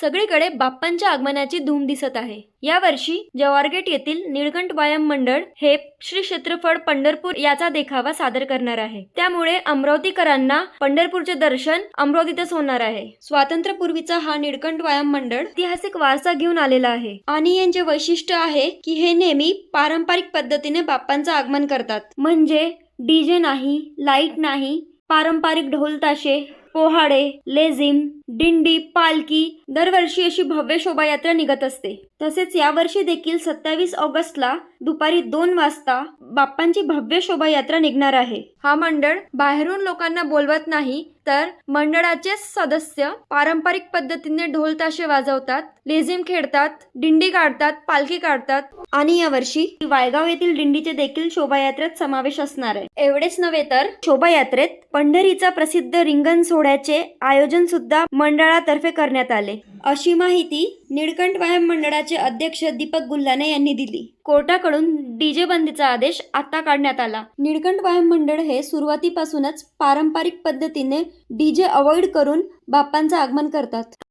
सगळीकडे बाप्पांच्या आगमनाची धूम दिसत आहे। यावर्षी जवारगेट येथील निळकंठ व्यायाम मंडळ हे श्री क्षेत्रफळ पंढरपूर याचा देखावा सादर करणार आहे। त्यामुळे अमरावतीकरांना पंढरपूरचे दर्शन अमरावतीतच होणार आहे। स्वातंत्र्यपूर्वीचा हा निळकंठ व्यायाम मंडळ ऐतिहासिक वारसा घेऊन आलेला आहे आणि यांचे वैशिष्ट्य आहे की हे नेहमी पारंपरिक पद्धतीने बाप्पांचं आगमन करतात। म्हणजे डीजे नाही, लाईट नाही, पारंपरिक ढोल ताशे, पोहाडे, लेझिम, दिंडी, पालखी दरवर्षी अशी भव्य शोभायात्रा निघत असते। तसेच यावर्षी देखील 27 ऑगस्टला दुपारी 2 वाजता बाप्पांची भव्य शोभायात्रा निघणार आहे। हा मंडळ बाहेरून लोकांना बोलवत नाही, तर मंडळाचे सदस्य पारंपरिक पद्धतीने ढोल ताशे वाजवतात, लेझिम खेळतात, दिंडी काढतात, पालखी काढतात आणि यावर्षी वायगाव येथील दिंडीचे देखील शोभायात्रेत समावेश असणार आहे। एवढेच नव्हे तर शोभायात्रेत पंढरीचा प्रसिद्ध रिंगण सोहळ्याचे आयोजन सुद्धा मंडळातर्फे करण्यात आले, अशी माहिती निळकंठ व्यायाम मंडळाचे अध्यक्ष दीपक गुल्हाने यांनी दिली। कोर्टाकडून डीजे बंदीचा आदेश आता काढण्यात आला। निळकंठ व्यायाम मंडळ हे सुरुवातीपासूनच पारंपरिक पद्धतीने डीजे अवॉइड करून बाप्पांचं आगमन करतात।